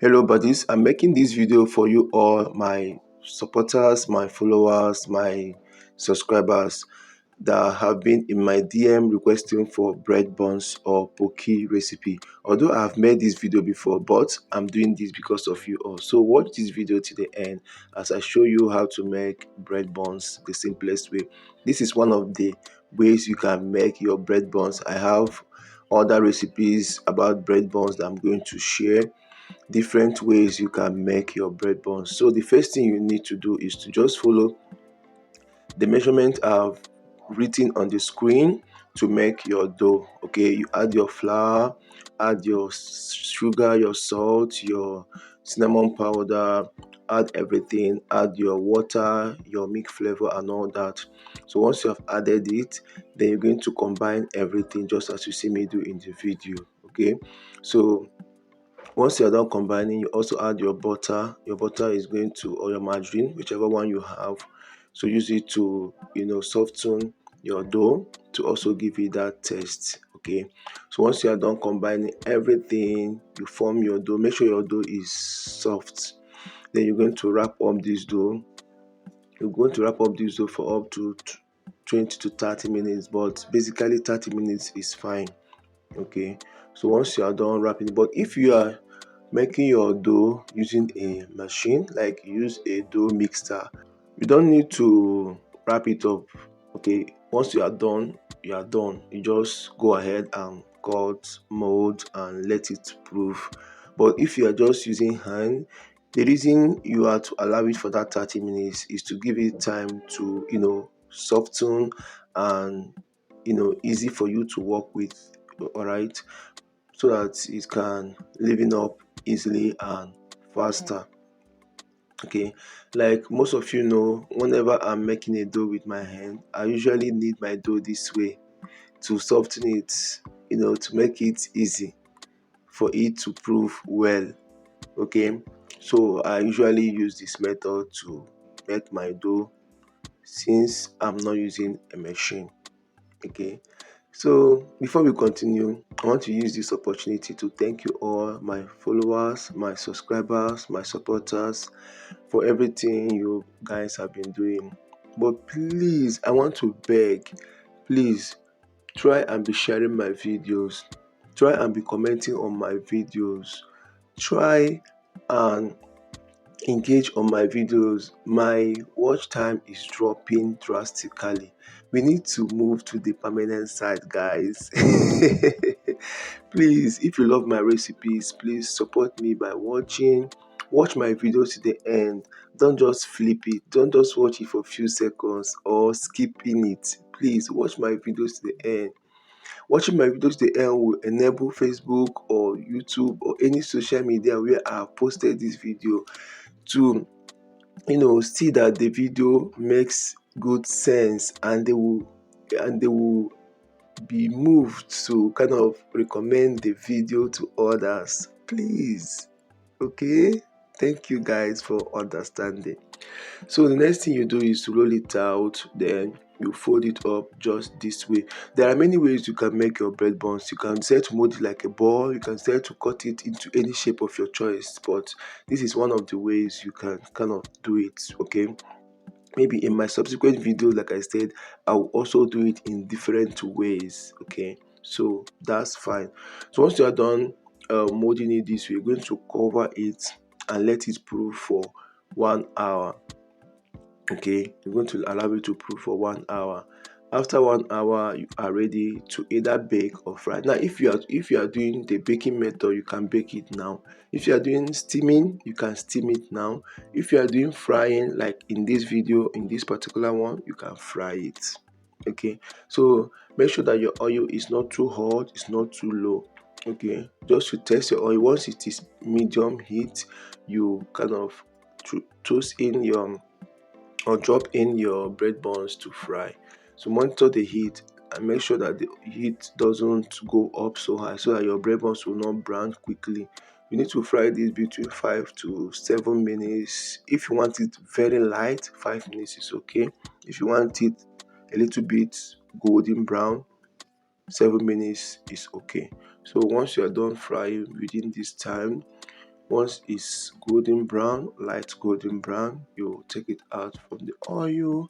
Hello buddies, I'm making this video for you all, my supporters, my followers, my subscribers that have been in my DM requesting for bread buns or Poki recipe. Although I've made this video before, but I'm doing this because of you all. So watch this video to the end as I show you how to make bread buns the simplest way. This is one of the ways you can make your bread buns. I have other recipes about bread buns that I'm going to share, different ways you can make your bread buns. So the first thing you need to do is to just follow the measurement I've written on the screen to make your dough. Okay, you add your flour, add your sugar, your salt, your cinnamon powder, add everything, add your water, your milk flavor and all that. So once you have added it, then you're going to combine everything just as you see me do in the video. Okay, so once you're done combining, you also add your butter. Your butter is going to, or your margarine, whichever one you have. So use it to, soften your dough to also give it that taste. Okay, so once you are done combining everything, you form your dough. Make sure your dough is soft. Then you're going to wrap up this dough. You're going to wrap up this dough for up to 20 to 30 minutes, but basically 30 minutes is fine. Okay, so once you are done wrapping it, but if you are making your dough using a machine, like use a dough mixer, you don't need to wrap it up. Okay, once you are done, you are done. You just go ahead and cut, mold and let it proof. But if you are just using hand, the reason you are to allow it for that 30 minutes is to give it time to soften and easy for you to work with. All right, so that it can leaven up easily and faster. Okay, like most of you know, whenever I'm making a dough with my hand, I usually knead my dough this way to soften it, to make it easy for it to prove well. Okay, so I usually use this method to make my dough since I'm not using a machine. Okay, so before we continue, I want to use this opportunity to thank you all, my followers, my subscribers, my supporters, for everything you guys have been doing. But please, I want to beg, please try and be sharing my videos, try and be commenting on my videos, try and engage on my videos. My watch time is dropping drastically. We need to move to the permanent side, guys. Please, if you love my recipes, please support me by watch my videos to the end. Don't just flip it, don't just watch it for a few seconds or skipping it. Please watch my videos to the end. Watching my videos to the end will enable Facebook or YouTube or any social media where I have posted this video to see that the video makes good sense, and they will be moved to kind of recommend the video to others. Please, okay, thank you guys for understanding. So the next thing you do is to roll it out, then you fold it up just this way. There are many ways you can make your bread buns. You can decide to mold it like a ball, you can decide to cut it into any shape of your choice, but this is one of the ways you can kind of do it. Okay, maybe in my subsequent video, like I said, I will also do it in different ways. Okay, so that's fine. So once you are done molding it this way, you're going to cover it and let it proof for 1 hour. Okay, you're going to allow it to proof for 1 hour. After 1 hour, you are ready to either bake or fry. Now if you are doing the baking method, you can bake it now. If you are doing steaming, you can steam it now. If you are doing frying, like in this video, in this particular one, you can fry it. Okay, so make sure that your oil is not too hot, it's not too low. Okay, just to test your oil. Once it is medium heat, you kind of toast in your or drop in your bread buns to fry. So monitor the heat and make sure that the heat doesn't go up so high so that your bread buns will not brown quickly. You need to fry this between 5 to 7 minutes. If you want it very light, 5 minutes is okay. If you want it a little bit golden brown, 7 minutes is okay. So once you are done frying within this time, Once it's golden brown, light golden brown, you take it out from the oil,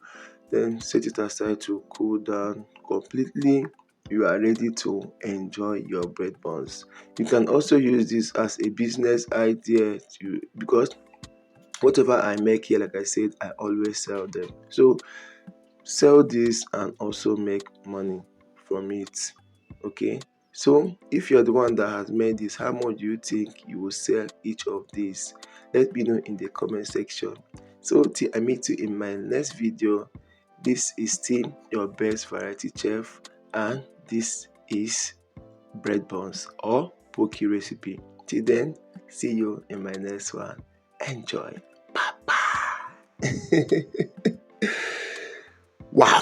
then set it aside to cool down completely. You are ready to enjoy your bread buns. You can also use this as a business idea because whatever I make here, like I said, I always sell them. So sell this and also make money from it. Okay, so if you're the one that has made this, how much do you think you will sell each of these? Let me know in the comment section. So till I meet you in my next video, this is Tim, your best variety chef, and this is bread buns or Poki recipe. Till then, see you in my next one. Enjoy. Bye bye. Wow.